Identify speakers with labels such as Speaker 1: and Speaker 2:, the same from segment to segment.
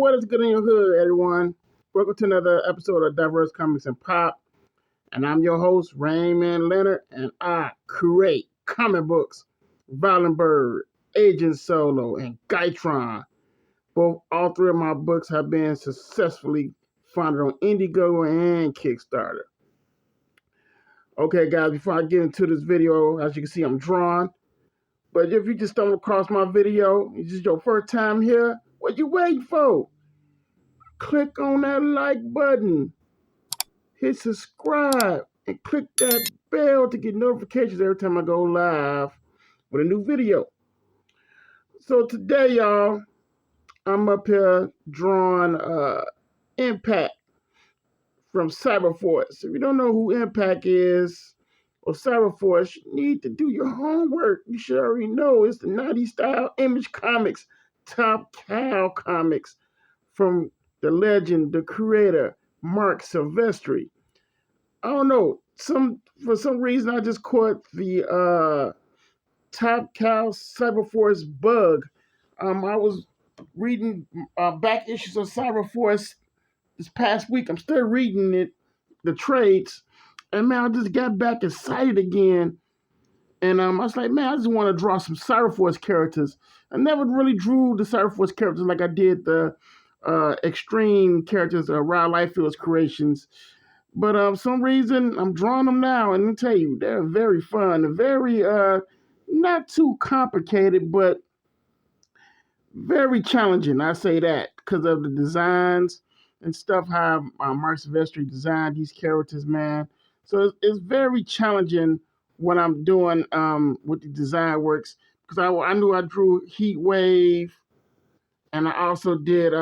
Speaker 1: What is good in your hood, everyone? Welcome to another episode of Diverse Comics and Pop. And I'm your host, Raymond Leonard, and I create comic books, Violent Bird, Agent Solo, and Gytron. All three of my books have been successfully funded on Indiegogo and Kickstarter. Okay, guys, before I get into this video, as you can see, I'm drawing. But if you just stumble across my video, it's just your first time here, what you waiting for? Click on that like button, hit subscribe, and click that bell to get notifications every time I go live with a new video. So today, y'all, I'm up here drawing Impact from Cyberforce. If you don't know who Impact is or Cyberforce, you need to do your homework. You should already know it's the 90s style Image Comics, Top Cow Comics from the legend, the creator, Marc Silvestri. I don't know. For some reason I just caught the Top Cow Cyberforce bug. I was reading back issues of Cyberforce this past week. I'm still reading it, the trades, and man, I just got back excited again. And I was like, man, I just want to draw some Cyberforce characters. I never really drew the Cyberforce characters like I did the extreme characters, Ryle Lightfield's creations. But some reason I'm drawing them now, and let me tell you, they're very fun, very not too complicated, but very challenging. I say that because of the designs and stuff. How Marc Silvestri designed these characters, man. So it's very challenging what I'm doing with the design works, because I knew I drew Heat Wave, and I also did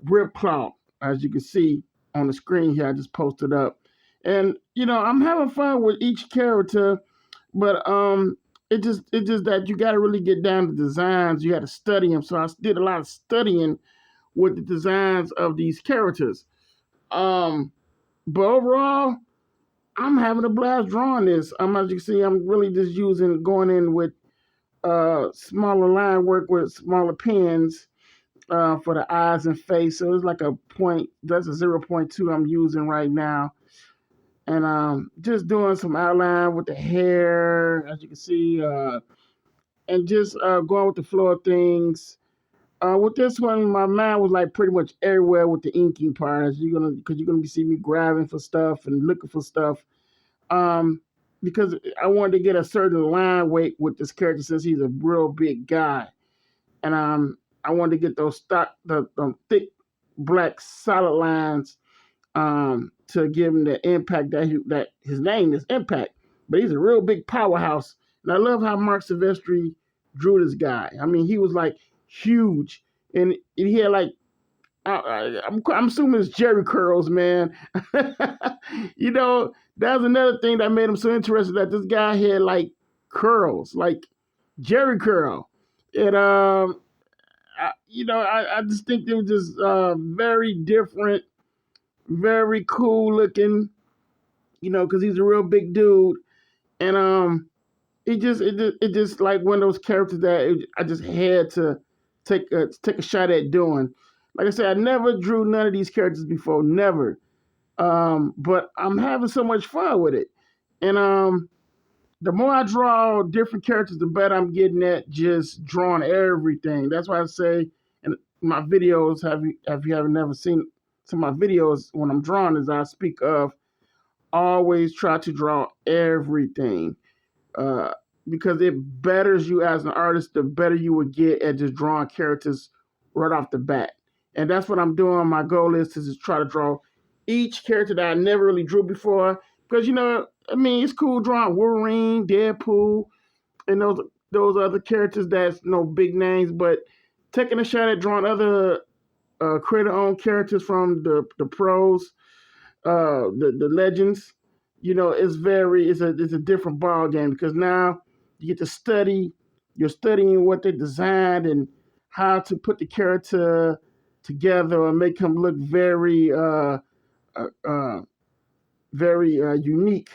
Speaker 1: Ripclaw, as you can see on the screen here. I just posted up, and I'm having fun with each character, but it just that you got to really get down to designs. You got to study them. So I did a lot of studying with the designs of these characters. But overall, I'm having a blast drawing this. As you can see, I'm really just going in with smaller line work with smaller pens for the eyes and face. So it's like that's a 0.2 I'm using right now. And just doing some outline with the hair, as you can see, and just going with the flow of things. With this one, my mind was like pretty much everywhere with the inking part, because you're gonna see me grabbing for stuff and looking for stuff. Because I wanted to get a certain line weight with this character since he's a real big guy, and I wanted to get those the thick black solid lines to give him the impact that his name is Impact, but he's a real big powerhouse. And I love how Marc Silvestri drew this guy. I mean, he was like huge, and he had like I'm assuming it's Jerry curls, man. That was another thing that made him so interesting, that this guy had like curls, like Jerry curl. And I just think they were just very different, very cool looking, because he's a real big dude. And it just like one of those characters that I just had to take a shot at doing. Like I said, I never drew none of these characters before, never. But I'm having so much fun with it. And the more I draw different characters, the better I'm getting at just drawing everything. That's why I say in my videos, if you haven't never seen some of my videos, when I'm drawing, is I speak of always try to draw everything. Because it betters you as an artist, the better you will get at just drawing characters right off the bat. And that's what I'm doing. My goal is to just try to draw each character that I never really drew before. Because, it's cool drawing Wolverine, Deadpool, and those other characters that's no big names, but taking a shot at drawing other creator-owned characters from the pros, the legends, it's a different ball game, because now you get to study. You're studying what they designed and how to put the character together and make him look very unique.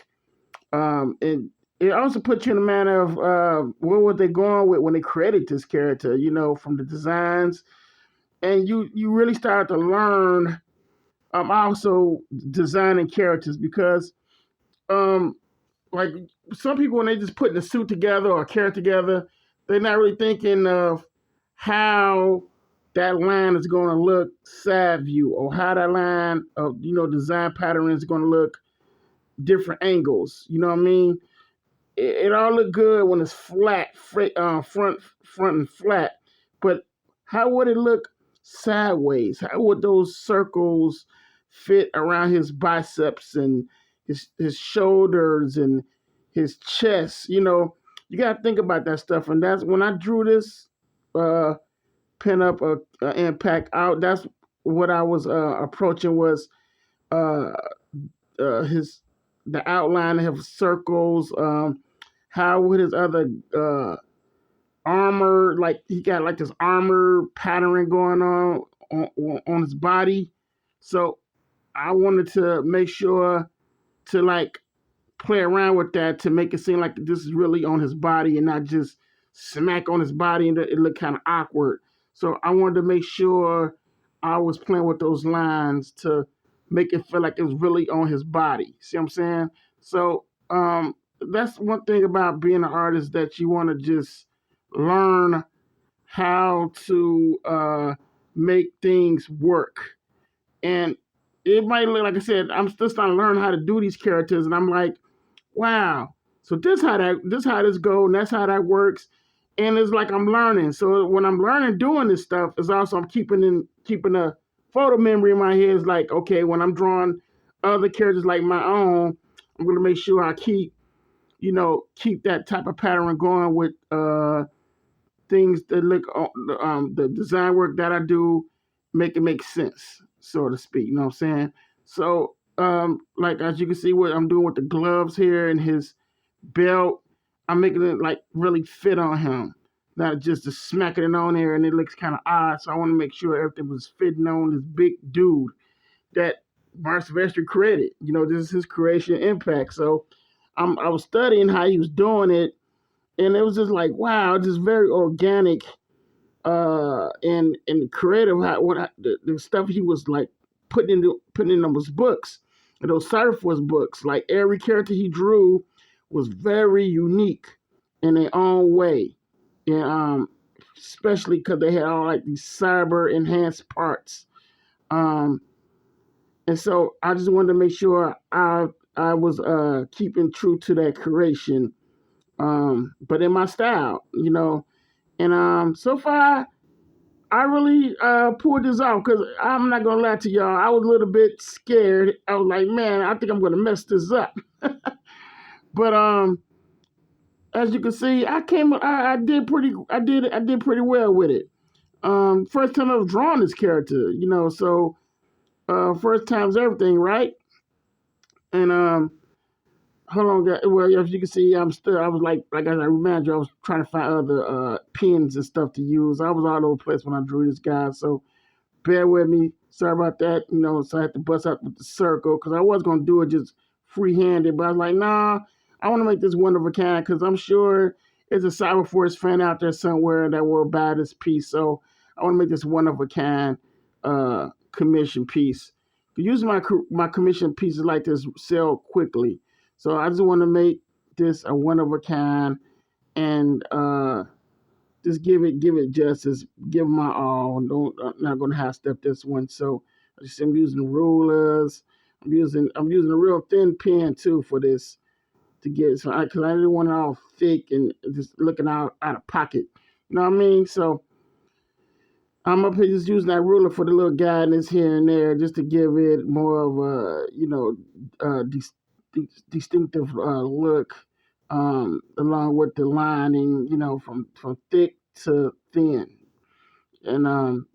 Speaker 1: And it also puts you in a manner of what were they going with when they created this character, from the designs. and you really start to learn also designing characters because um like some people when they just putting a suit together or a character together, they're not really thinking of how that line is going to look side view or how that line of design pattern is going to look different angles. You know what I mean? It all look good when it's flat, front and flat. But how would it look sideways? How would those circles fit around his biceps and his shoulders and his chest? You got to think about that stuff. And that's when I drew this pin up impact out. That's what I was approaching was uh, his the outline of circles. How would his other armor, like he got like this armor pattern going on his body. So I wanted to make sure to like play around with that to make it seem like this is really on his body and not just smack on his body and it looked kind of awkward. So I wanted to make sure I was playing with those lines to make it feel like it was really on his body. See what I'm saying? So that's one thing about being an artist that you want to just learn how to make things work. And it might look like I said, I'm still starting to learn how to do these characters, and I'm like, wow. So this how this go, and that's how that works. And it's like I'm learning. So when I'm learning doing this stuff, it's also I'm keeping a photo memory in my head. It's like, okay, when I'm drawing other characters like my own, I'm gonna make sure I keep that type of pattern going with things that look the design work that I do make it make sense, so to speak. You know what I'm saying? So like as you can see what I'm doing with the gloves here and his belt, I'm making it like really fit on him. Not just to smacking it on there and it looks kind of odd. So I want to make sure everything was fitting on this big dude that Marc Silvestri created. This is his creation impact. So I was studying how he was doing it, and it was just like, wow, just very organic and creative. The stuff he was like putting in those books, those Cyberforce books. Like every character he drew was very unique in their own way, and especially because they had all like these cyber enhanced parts. Um, and so I just wanted to make sure I was keeping true to that creation, but in my style. And so far, I really pulled this off because I'm not gonna lie to y'all. I was a little bit scared. I was like, man, I think I'm gonna mess this up. But as you can see, I did pretty well with it. First time I was drawing this character. So first time's everything, right? And hold on, guys. Well, as you can see, I was like as I remind you, I was trying to find other pins and stuff to use. I was all over the place when I drew this guy, so bear with me. Sorry about that. So I had to bust out with the circle because I was gonna do it just free-handed, but I was like, nah, I want to make this one of a kind because I'm sure there's a Cyberforce fan out there somewhere that will buy this piece. So I want to make this one of a kind commission piece. Usually my commission pieces like this sell quickly. So I just want to make this a one of a kind and just give it justice, give my all. I'm not gonna half step this one. So I'm using rulers. I'm using a real thin pen too for this to get so because I didn't want it all thick and just looking out of pocket. You know what I mean? So I'm up here just using that ruler for the little guidance here and there, just to give it more of distinctive look, along with the lining, from thick to thin. And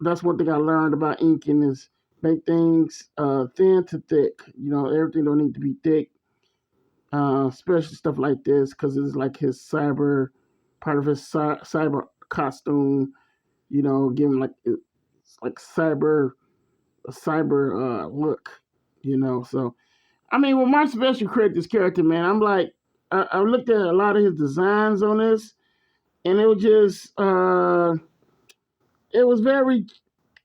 Speaker 1: that's one thing I learned about inking is make things thin to thick. Everything don't need to be thick, especially stuff like this, because it's like his part of his cyber costume. Give him like it's like a cyber look. So I mean, when Marc Silvestri created this character, man, I'm like, I looked at a lot of his designs on this, and it was just it was very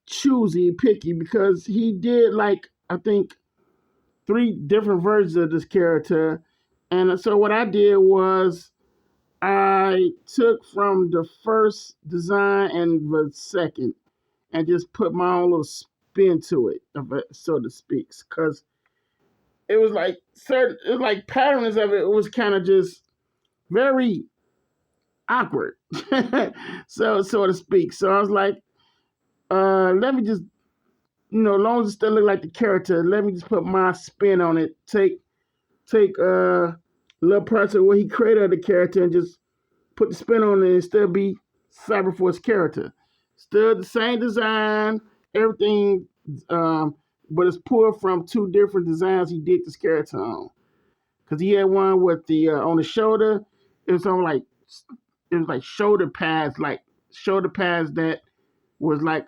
Speaker 1: choosy, picky because he did like I think three different versions of this character, and so what I did was I took from the first design and the second, and just put my own little spin to it, so to speak, because it was like certain, it was like patterns of it. It was kind of just very awkward, so to speak. So I was like, let me just, as long as it still look like the character, let me just put my spin on it. Take little parts of what he created of the character and just put the spin on it and still be Cyberforce character. Still the same design, everything, but it's pulled from two different designs he did this character on. Because he had one with the on the shoulder, it was on like it was like shoulder pads that was like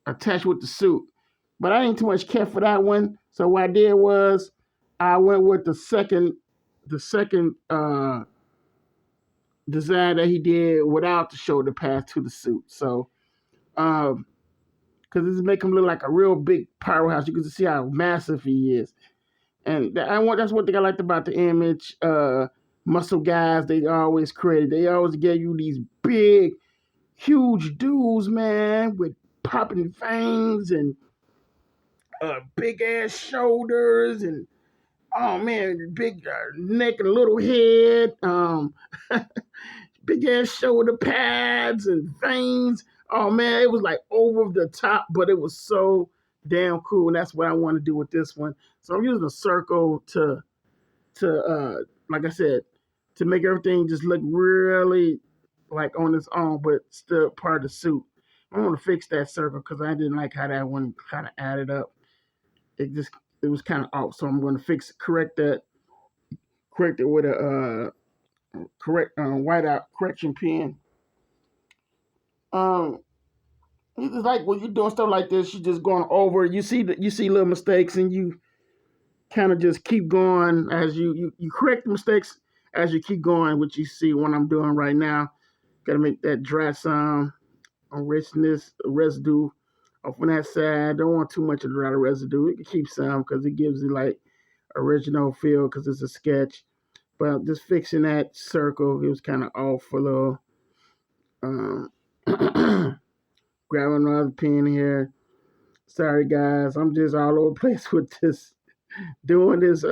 Speaker 1: attached with the suit. But I ain't too much care for that one. So what I did was I went with the second design that he did without the shoulder pads to the suit. So because this make him look like a real big powerhouse. You can see how massive he is. And that's one thing I liked about the image. Muscle guys, they always created. They always gave you these big, huge dudes, man, with popping fangs and big ass shoulders and oh man, big neck and little head, big ass shoulder pads and veins. Oh man, it was like over the top, but it was so damn cool, and that's what I want to do with this one. So I'm using a circle to like I said, to make everything just look really like on its own, but still part of the suit. I want to fix that circle because I didn't like how that one kind of added up. It just it was kind of off, so I'm going to correct it with a correct whiteout correction pen. Um, it's like when you're doing stuff like this, you're just going over. You see little mistakes, and you kind of just keep going as you correct the mistakes as you keep going, which you see what I'm doing right now. Got to make that dry some richness residue off on that side. Don't want too much of the dry residue. You can keep some because it gives it like original feel because it's a sketch. But just fixing that circle, it was kind of off a little. Um, grabbing another pen here. Sorry guys, I'm just all over the place with this doing this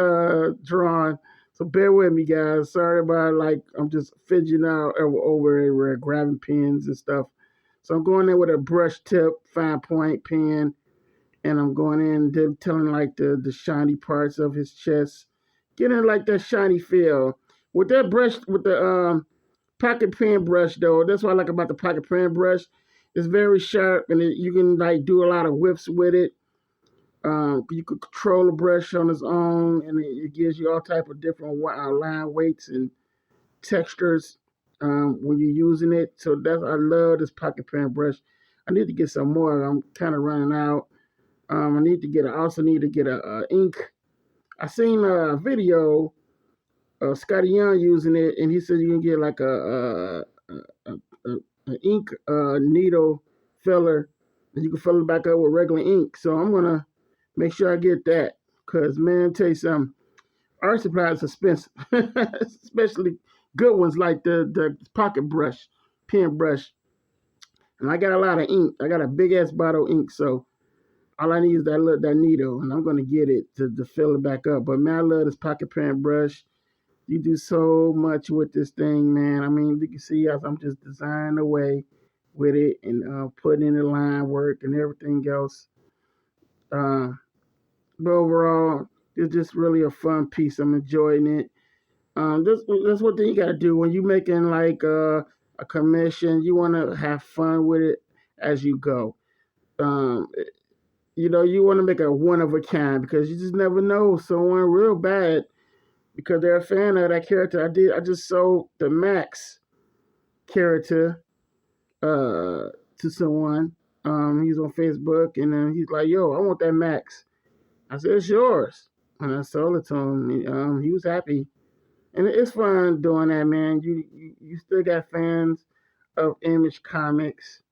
Speaker 1: drawing. So bear with me guys. Sorry about like I'm just fidgeting out over everywhere, grabbing pens and stuff. So I'm going in with a brush tip, fine point pen, and I'm going in telling like the shiny parts of his chest, getting like that shiny feel. With that brush, with the pocket pen brush though, that's what I like about the pocket pen brush. It's very sharp, and you can like do a lot of whips with it. You could control the brush on its own, and it gives you all type of different line weights and textures when you're using it. So I love this pocket pen brush. I need to get some more. I'm kind of running out. I also need to get a ink. I seen a video of Scotty Young using it, and he said you can get like a ink needle filler, and you can fill it back up with regular ink. So I'm gonna make sure I get that, cause man, tell you something, art supplies are expensive, especially good ones like the pocket brush, pen brush. And I got a lot of ink. I got a big ass bottle of ink, so all I need is that needle, and I'm gonna get it to fill it back up. But man, I love this pocket pen brush. You do so much with this thing, man. I mean, you can see as I'm just designing away with it and putting in the line work and everything else. Uh, but overall, it's just really a fun piece. I'm enjoying it. That's what you gotta do when you making like a commission. You want to have fun with it as you go. Um, you want to make a one of a kind because you just never know someone real bad because they're a fan of that character. I just sold the Max character to someone. He's on Facebook and then he's like, "Yo, I want that Max." I said, "It's yours," and I sold it to him. He was happy, and it's fun doing that, man. You still got fans of Image Comics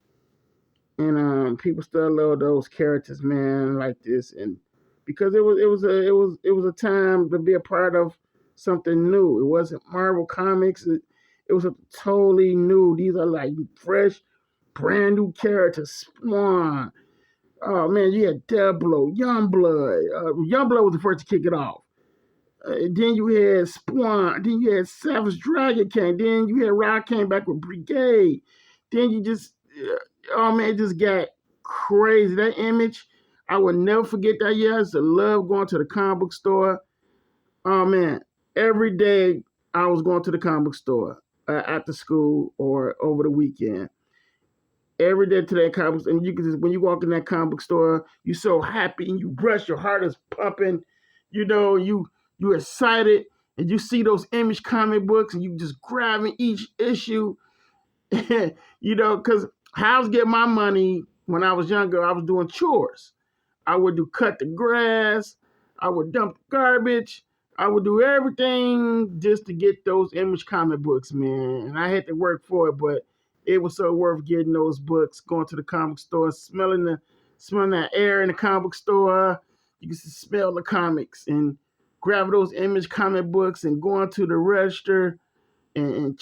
Speaker 1: and people still love those characters, man, like this, and because it was a time to be a part of something new. It wasn't Marvel Comics. It was a totally new. These are like fresh, brand new characters. Spawn. Oh man, you had Diablo, Youngblood. Youngblood was the first to kick it off. Then you had Spawn. Then you had Savage Dragon came. Then you had Rock came back with Brigade. Then you just, oh man, it just got crazy. That image, I will never forget that. Yeah, I used to love going to the comic book store. Oh man, every day I was going to the comic book store after school or over the weekend. Every day to that comic book, and you can just when you walk in that comic book store, you're so happy and you rush, your heart is pumping, you excited, and you see those Image comic books, and you just grabbing each issue, because how I was getting my money when I was younger, I was doing chores. I would do cut the grass, I would dump the garbage, I would do everything just to get those Image comic books, man. And I had to work for it, but it was so worth getting those books, going to the comic store, smelling that air in the comic store. You can smell the comics and grab those Image comic books and going to the register and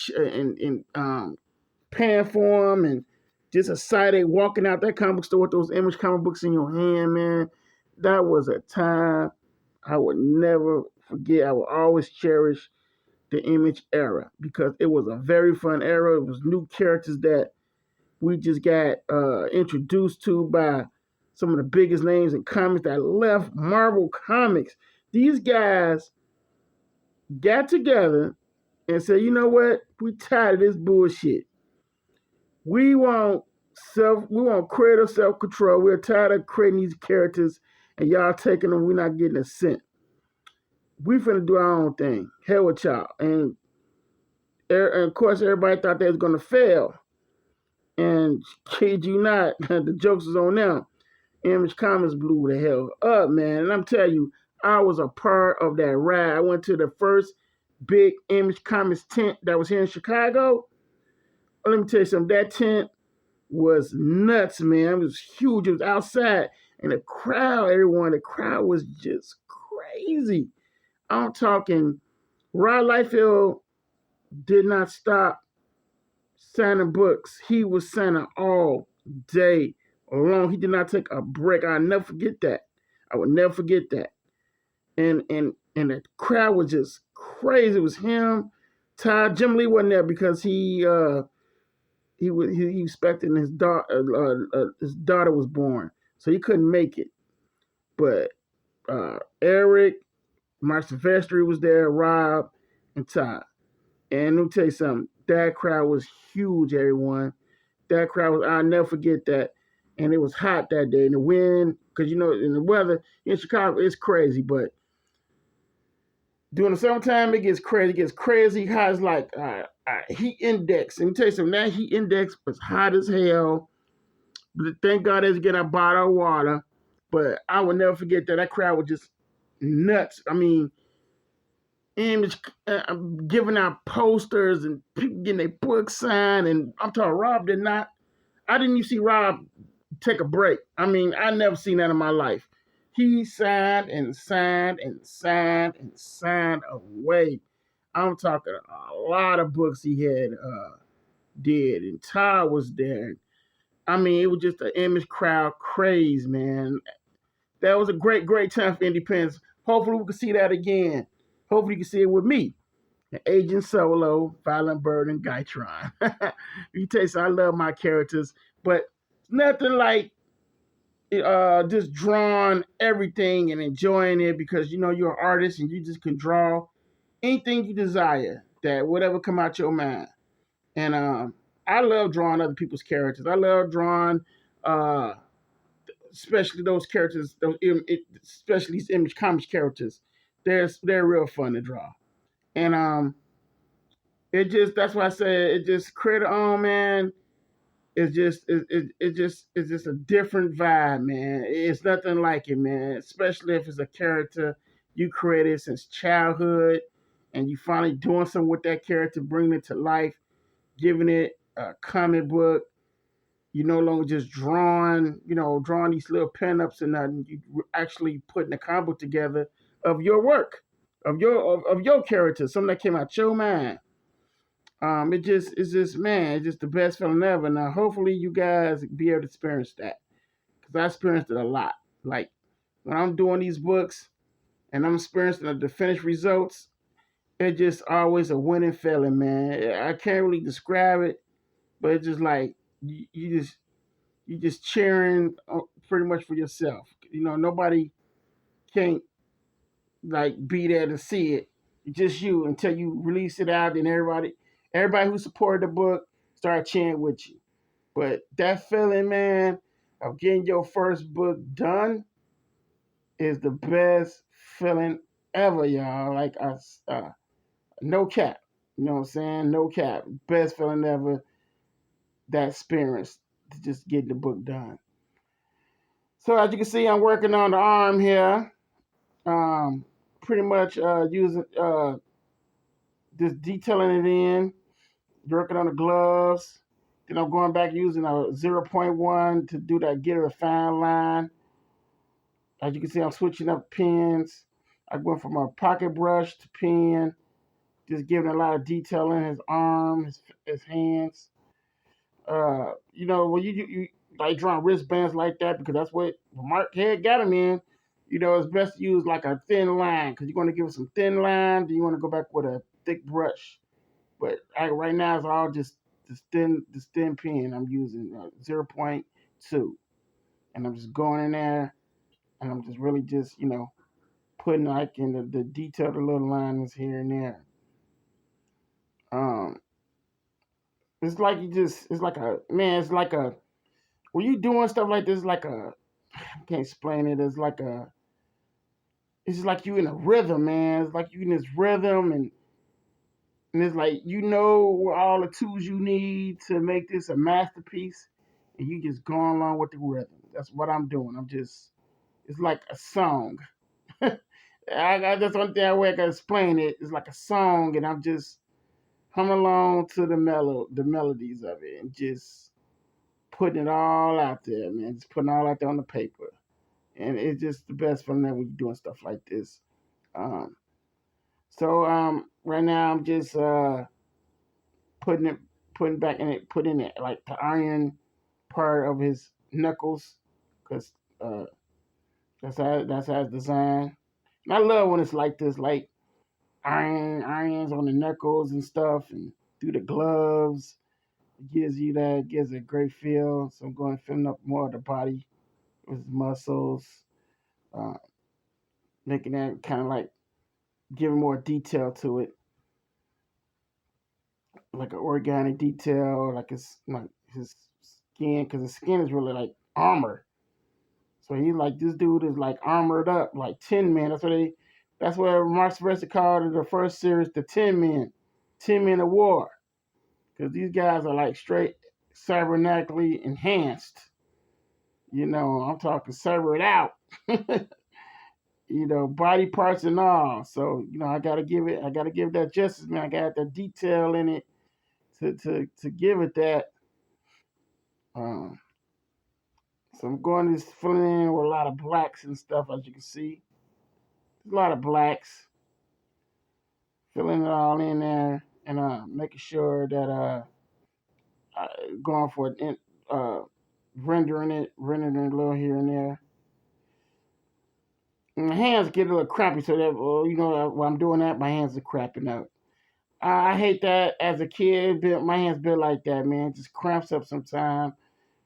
Speaker 1: paying for them and just excited walking out that comic book store with those Image comic books in your hand, man. That was a time I would never forget. I will always cherish the Image era because it was a very fun era. It was new characters that we just got introduced to by some of the biggest names in comics that left Marvel Comics. These guys got together and said, you know what? We tired of this bullshit. We want creative self-control. We're tired of creating these characters and y'all taking them, we're not getting a cent. We finna do our own thing. Hell with y'all. And of course, everybody thought they was gonna fail. And kid you not, the jokes is on them. Image Comics blew the hell up, man. And I'm telling you, I was a part of that ride. I went to the first big Image Comics tent that was here in Chicago. Let me tell you something. That tent was nuts, man. It was huge. It was outside. And the crowd was just crazy. I'm talking, Rod Liefeld did not stop signing books. He was signing all day long. He did not take a break. I'll never forget that. I will never forget that. And the crowd was just crazy. It was him. Jim Lee wasn't there because he expecting his daughter was born, so he couldn't make it. But Eric, Marc Silvestri was there, Rob, and Todd. And let me tell you something. That crowd was huge, everyone. That crowd was, I'll never forget that. And it was hot that day. And the wind, because in the weather in Chicago, it's crazy. But during the summertime, it gets crazy. It gets crazy hot. It's like heat index. Let me tell you something. That heat index was hot as hell. But thank God they was getting a bottle of water. But I will never forget that. That crowd was just nuts. I mean, Image giving out posters and people getting their books signed. And I'm talking, I didn't even see Rob take a break. I mean, I never seen that in my life. He signed and signed and signed and signed away. I'm talking a lot of books he had did. And Todd was there. I mean, it was just an Image crowd craze, man. That was a great, great time for independence. Hopefully we can see that again. Hopefully you can see it with me. Agent Solo, Violent Bird, and Gytron. You tell you so, I love my characters, but nothing like just drawing everything and enjoying it because you're an artist and you just can draw anything you desire, that whatever come out your mind. And I love drawing other people's characters. I love drawing especially those characters, especially these Image Comics characters. They're real fun to draw. And that's why I say it just creator on, man. It's just a different vibe, man. It's nothing like it, man. Especially if it's a character you created since childhood, and you finally doing something with that character, bringing it to life, giving it a comic book. You're no longer just drawing these little pinups and nothing. You actually putting a combo together of your work, of your character, something that came out your mind. It's just man, it's just the best feeling ever. Now, hopefully, you guys be able to experience that because I experienced it a lot. Like when I'm doing these books and I'm experiencing the finished results, it's just always a winning feeling, man. I can't really describe it, but it's just like you just cheering pretty much for yourself. Nobody can't like be there to see it. It's just you until you release it out, and everybody who supported the book start cheering with you. But that feeling, man, of getting your first book done is the best feeling ever, y'all. Like no cap. You know what I'm saying? No cap. Best feeling ever. That experience to just get the book done. So as you can see, I'm working on the arm here. Pretty much using just detailing it in, working on the gloves. Then I'm going back using a zero point 0.1 to do that, get a fine line. As you can see, I'm switching up pens. I went from a pocket brush to pen, just giving a lot of detail in his arm, his hands. When you like drawing wristbands like that, because that's what Marc had got him in. It's best to use like a thin line because you're going to give it some thin line. Then you want to go back with a thick brush. But right now, it's all just this thin pen I'm using, zero point 0.2. And I'm just going in there and I'm just really just, putting like in the detailed little lines here and there. Um, it's like it's like a, when you doing stuff like this, like I can't explain it. It's like you in a rhythm, man. It's like you in this rhythm, and it's like all the tools you need to make this a masterpiece, and you just going along with the rhythm. That's what I'm doing. It's like a song. That's one thing I way I can explain it. It's like a song, and I'm just humming along to the melodies of it, and just putting it all out there, man. Just putting it all out there on the paper. And it's just the best feeling when you're doing stuff like this. Um, right now I'm just putting it, putting it like the iron part of his knuckles, cause that's how it's designed. And I love when it's like this, like irons on the knuckles and stuff, and through the gloves. It gives a great feel. So I'm going to fill up more of the body with his muscles, uh, making that kind of like giving more detail to it, like an organic detail, like his skin, because his skin is really like armor. So he's like this dude is like armored up, like Tin Man. That's what Marc Silvestri called it the first series, the Tin Men of War, because these guys are like straight cybernetically enhanced. I'm talking cybered out. Body parts and all. So, I gotta give that justice, man. I got that detail in it to give it that. Um, so I'm going to filling in with a lot of blacks and stuff, as you can see. There's a lot of blacks, filling it all in there, and making sure that going for it, rendering it a little here and there. And my hands get a little crappy, so that while I'm doing that, my hands are crapping up. I hate that as a kid. My hands been like that, man. It just cramps up sometimes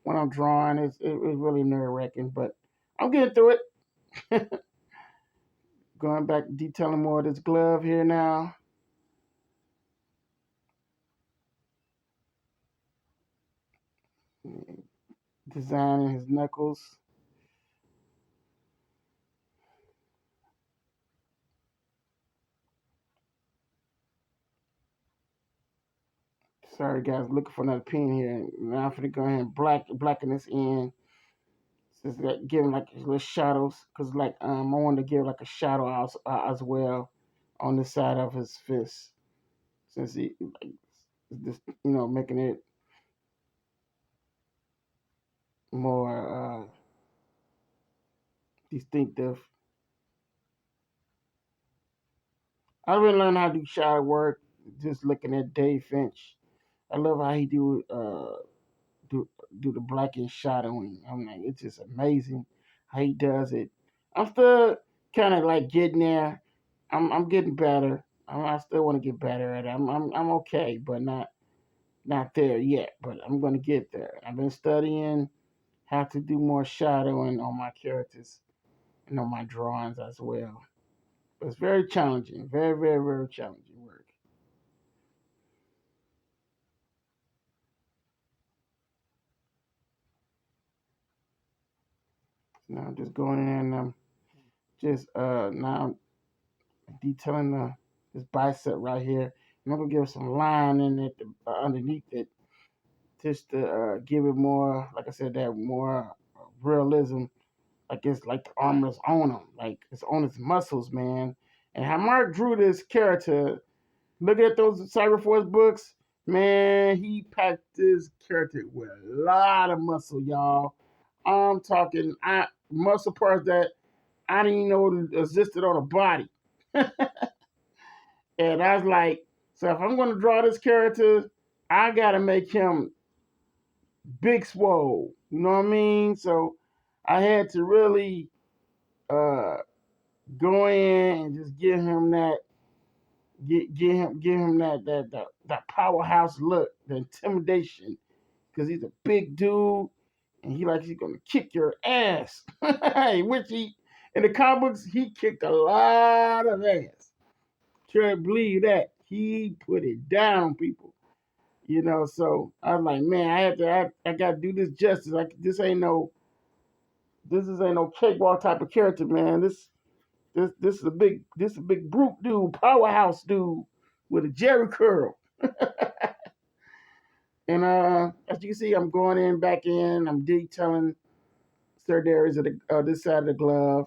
Speaker 1: when I'm drawing. It's really nerve wracking, but I'm getting through it. Going back detailing more of this glove here now. Designing his knuckles. Sorry guys, looking for another pen here. Now I'm gonna go ahead and blacken this in. Just like giving like little shadows, cause like I wanted to give like a shadow as well on the side of his fist, since he like, just making it more distinctive. I really learned how to do shadow work just looking at Dave Finch. I love how he do do the blackish shadowing. I'm like, it's just amazing how he does it. I'm still kind of like getting there. I'm getting better. I still want to get better at it. I'm okay, but not there yet. But I'm gonna get there. I've been studying how to do more shadowing on my characters and on my drawings as well. But it's very challenging. Very, very, very challenging work. Now I'm just going in and I'm just now detailing this bicep right here. And I'm gonna give some line in it underneath it, just to give it more, like I said, that more realism. Like it's like the armor's on him, like it's on his muscles, man. And how Marc drew this character, look at those Cyberforce books, man. He packed this character with a lot of muscle, y'all. I'm talking muscle parts that I didn't even know existed on a body. And I was like, so if I'm going to draw this character, I got to make him big swole. You know what I mean? So I had to really uh, go in and just give him that powerhouse look, the intimidation, because he's a big dude and he's gonna kick your ass. Which he in the comic books he kicked a lot of ass. Can't believe that he put it down on people. So I was like, man, I got to do this justice. Like this ain't no cakewalk type of character, man. This is a big brute dude, powerhouse dude with a jerry curl. And as you can see, I'm going in, back in. I'm detailing certain areas of this side of the glove.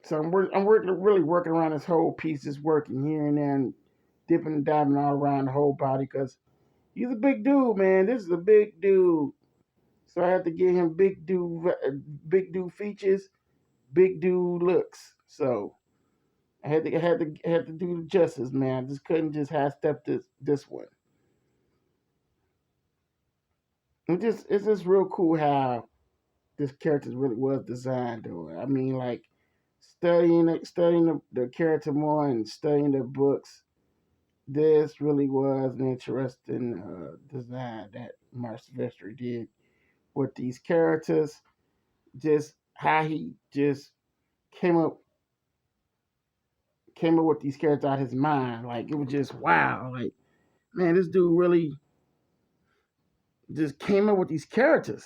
Speaker 1: So I'm working, really working around this whole piece, just working here and there, and dipping and diving all around the whole body because he's a big dude, man. This is a big dude. So I had to give him big dude features, big dude looks. So I had to do the justice, man. I just couldn't just half step this one. It's just real cool how this character really was designed. Though I mean, like studying the character more and studying the books. This really was an interesting design that Marc Silvestri did with these characters. Just how he just came up came up with these characters out of his mind. Like it was just wow. Like man, this dude really just came up with these characters.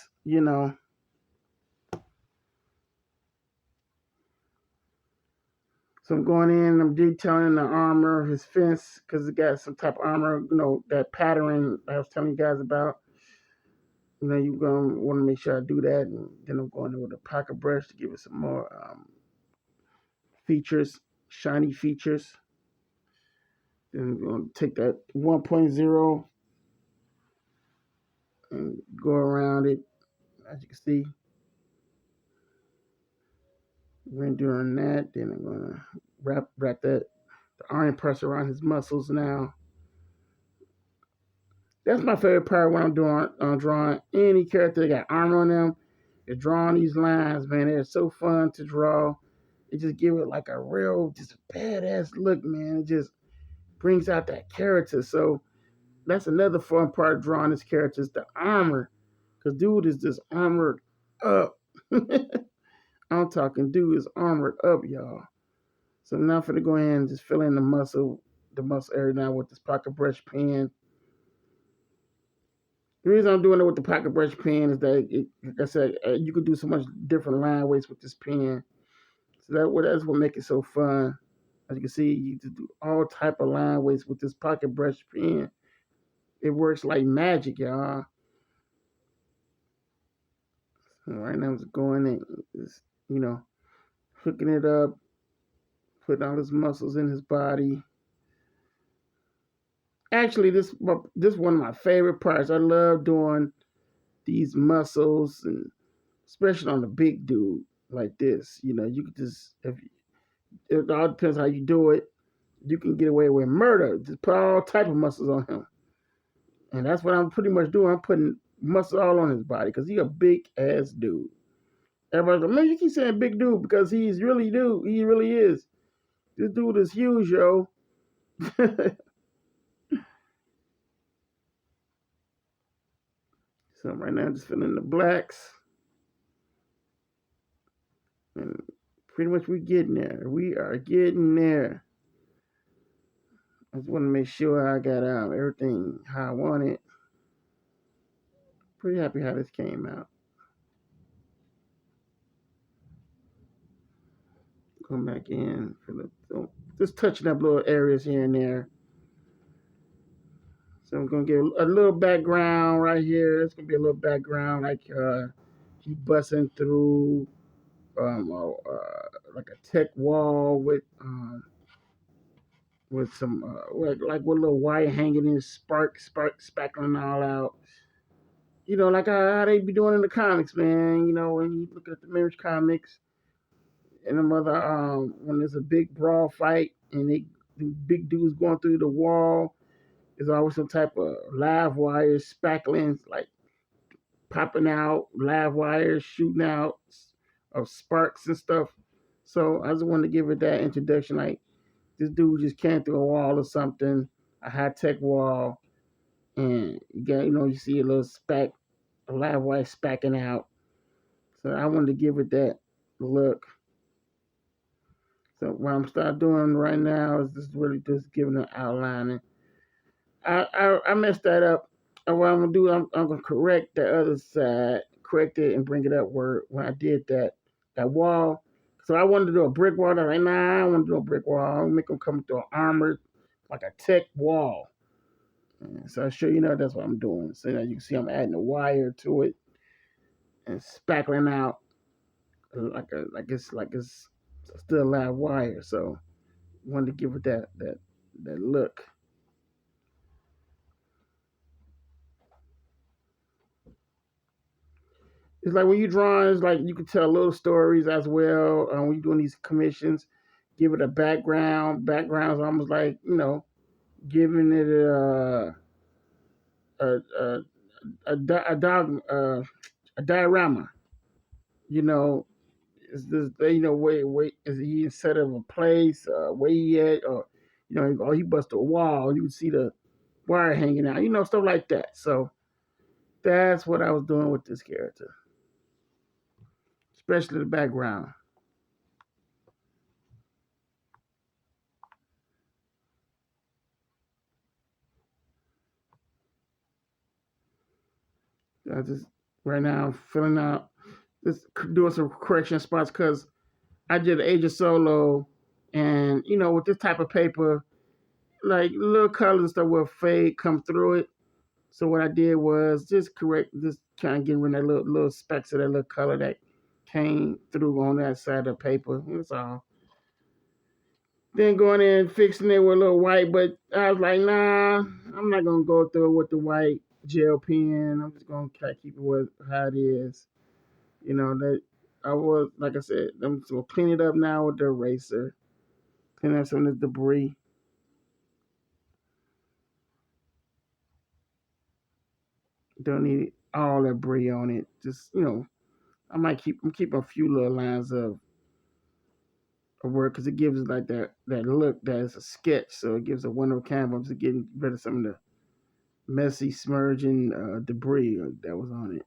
Speaker 1: So I'm going in, I'm detailing the armor, his fence, because it got some type of armor, that pattern I was telling you guys about. You're going to want to make sure I do that. And then I'm going in with a pocket brush to give it some more features, shiny features. Then I'm going to take that 1.0 and go around it. As you can see, when doing that, then I'm going to wrap the iron press around his muscles now. That's my favorite part when I'm doing drawing any character that got armor on them. They're drawing these lines, man. They're so fun to draw. It just give it like a real, just badass look, man. It just brings out that character. So that's another fun part of drawing this character is the armor. Cause dude is just armored up. I'm talking dude is armored up, y'all. So now I'm gonna go ahead and just fill in the muscle area now with this pocket brush pen. The reason I'm doing it with the pocket brush pen is that, like I said, you could do so much different line weights with this pen. So that's what makes it so fun. As you can see, you can do all type of line weights with this pocket brush pen. It works like magic, y'all. So right now, I'm just going in, just, hooking it up, putting all his muscles in his body. Actually, this is one of my favorite parts. I love doing these muscles, and especially on the big dude like this. You could just, if it all depends how you do it, you can get away with murder. Just put all type of muscles on him, and that's what I'm pretty much doing. I'm putting muscle all on his body because he's a big ass dude. Everybody's like, man, you keep saying big dude because he's really dude. He really is. This dude is huge, yo. So right now, I'm just filling the blacks, and pretty much we getting there. We are getting there. I just want to make sure I got everything how I want it. Pretty happy how this came out. Come back in for just touching up little areas here and there. So I'm gonna give a little background right here. It's gonna be a little background like he busting through like a tech wall with some like with a little wire hanging in, sparkling all out. Like how they be doing in the comics, man. When you look at the Mirror comics and the mother, when there's a big brawl fight and the big dudes going through the wall, there's always some type of live wires spackling, like popping out, live wires shooting out of sparks and stuff. So I just wanted to give it that introduction, like this dude just came through a wall or something, a high tech wall, and you see a little a live wire spacking out. So I wanted to give it that look. So what I'm start doing right now is just really just giving an outline. I messed that up. And what I'm gonna do, I'm gonna correct the other side, correct it, and bring it up where when I did that wall. So I wanted to do a brick wall. I was like, nah, I don't want to do a brick wall. I'm gonna make them come through an armored, like a tech wall. And so I show that's what I'm doing. So now you can see I'm adding a wire to it and spackling out like it's still a live wire. So wanted to give it that look. It's like when you draw, it's like you can tell little stories as well. When you're doing these commissions, give it a background. Background's almost like giving it a a a diorama. You know, is this wait is he instead of a place where he at, or or he bust a wall, you can see the wire hanging out, stuff like that. So that's what I was doing with this character, especially the background. I just right now filling out, just doing some correction spots because I did Age of Solo, and with this type of paper, like little colors and stuff will fade, come through it. So what I did was just kind of getting rid of that little specks of that little color that came through on that side of the paper. That's all. Then going in and fixing it with a little white, but I was like, nah, I'm not gonna go through it with the white gel pen. I'm just gonna kind of keep it with how it is. That I was, like I said, I'm just gonna clean it up now with the eraser, clean up some of the debris. Don't need all that debris on it. Just I'm keeping a few little lines of work because it gives it like that look that is a sketch. So it gives a window canvas to getting rid of some of the messy smudging debris that was on it.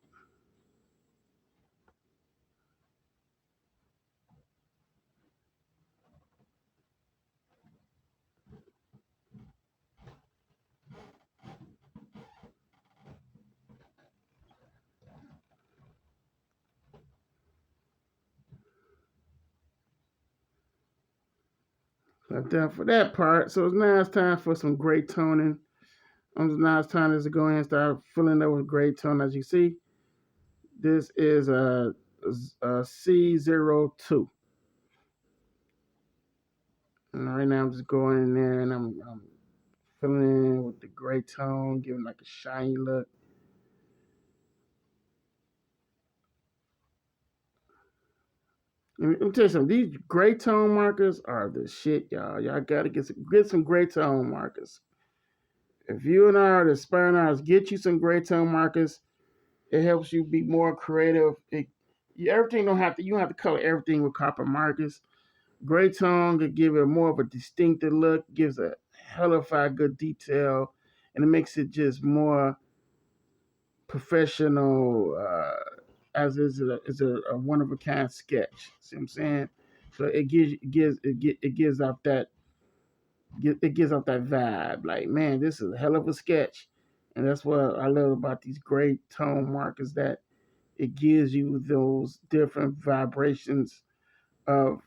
Speaker 1: So I've done for that part. So now it's time for some gray toning. Now it's time to go ahead and start filling up with gray tone. As you see, this is a C02. And right now I'm just going in there and I'm filling in with the gray tone, giving like a shiny look. Let me tell you something. These gray tone markers are the shit, y'all. Y'all gotta get some gray tone markers. If you and I are the aspiring artists, get you some gray tone markers. It helps you be more creative. Everything you don't have to color everything with copper markers. Gray tone could give it more of a distinctive look, gives a hellified good detail, and it makes it just more professional. Is a one of a kind sketch. See what I'm saying? So it gives off that vibe. Like, man, this is a hell of a sketch, and that's what I love about these gray tone markers, that it gives you those different vibrations of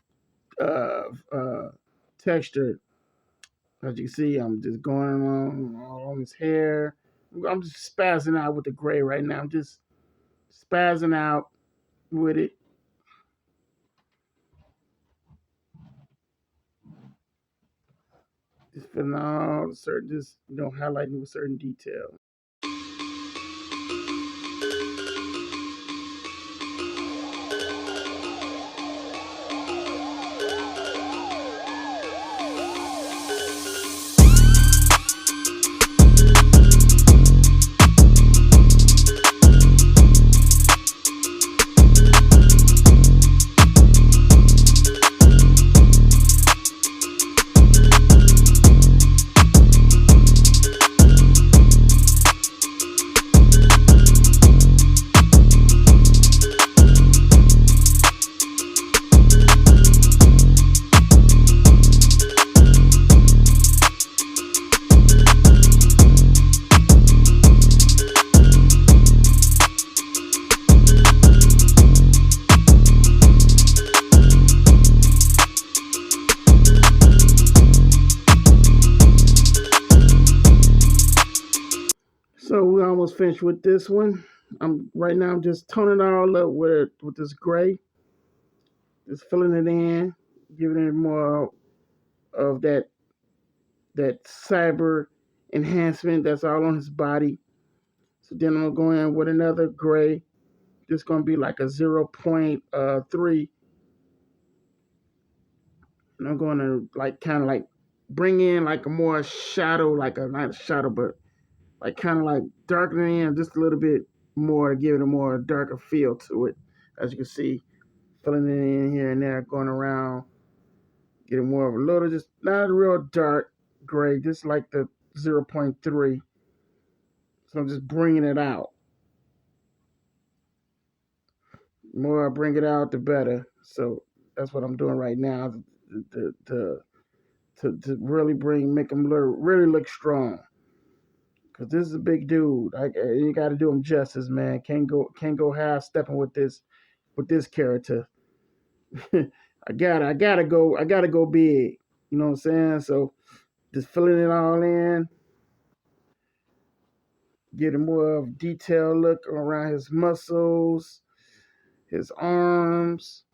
Speaker 1: texture. As you see, I'm just going on all on his hair. I'm just spazzing out with the gray right now. I'm just spazzing out with it. Just filling all certain, just highlighting with certain detail. So we almost finished with this one. I'm right now. I'm just toning it all up with this gray, just filling it in, giving it more of that cyber enhancement that's all on his body. So then I'm gonna go in with another gray. This gonna be like a 0.3, and I'm gonna like kind of like bring in like a more shadow, like a not a shadow, but like kind of like darkening in just a little bit more to give it a more darker feel to it. As you can see, filling it in here and there, going around, getting more of a little, just not a real dark gray, just like the 0.3. So I'm just bringing it out. The more I bring it out, the better. So that's what I'm doing right now to really make him really look strong. Cause this is a big dude. You got to do him justice, man. Can't go half stepping with this character. I gotta go big. You know what I'm saying? So just filling it all in, getting more of a detailed look around his muscles, his arms,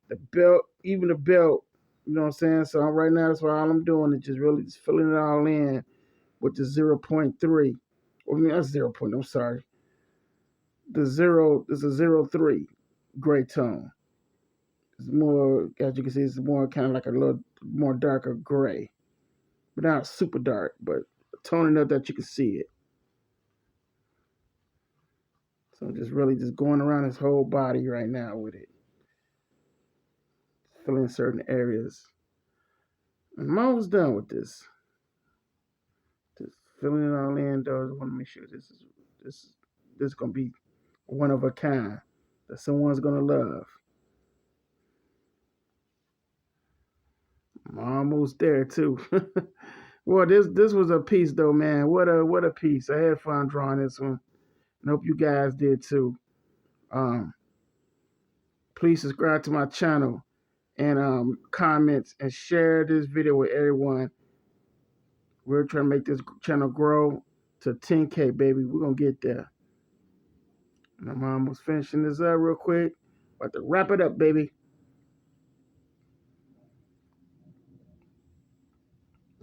Speaker 1: the belt, even the belt. You know what I'm saying? So right now, that's why all I'm doing is just really just filling it all in with the 0.3. I mean, that's 0. I'm sorry. The zero is a 0.3 gray tone. It's more, as you can see, it's more kind of like a little more darker gray, but not super dark, but toning up that you can see it. So I'm just really just going around his whole body right now with it, filling certain areas. I'm almost done with this. Just filling it all in, though. I want to make sure this is gonna be one of a kind that someone's gonna love. I'm almost there too. Well, this was a piece though, man. What a piece. I had fun drawing this one. And hope you guys did too. Um, please subscribe to my channel and comments and share this video with everyone. We're trying to make this channel grow to 10K, baby. We're gonna get there. And I'm almost finishing this up real quick. About to wrap it up, baby.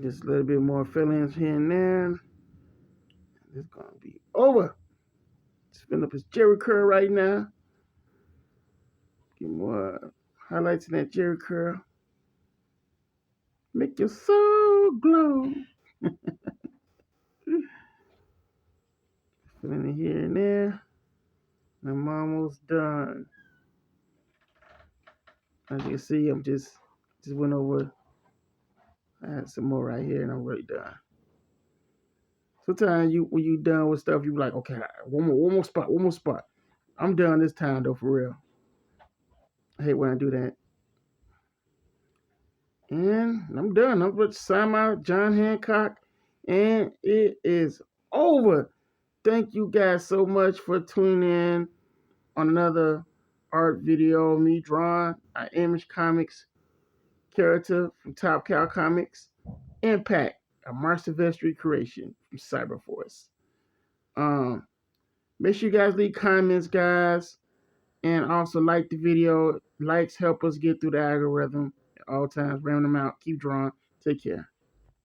Speaker 1: Just a little bit more fillings here and there. It's gonna be over. Just filling up his Jerry curl right now. Get more Highlights in that Jerry curl. Make your soul glow. Filling it here and there. I'm almost done. As you can see, I'm just went over. I had some more right here, and I'm really done. Sometimes when you done with stuff, you be like, okay, one more spot. I'm done this time though, for real. I hate when I do that. And I'm done. I'm going to sign my John Hancock, and it is over. Thank you guys so much for tuning in on another art video of me drawing an Image Comics character from Top Cow Comics, Impact, a Marc Silvestri creation from Cyberforce. Make sure you guys leave comments, guys, and also like the video. Likes help us get through the algorithm at all times. Round them out. Keep drawing. Take care.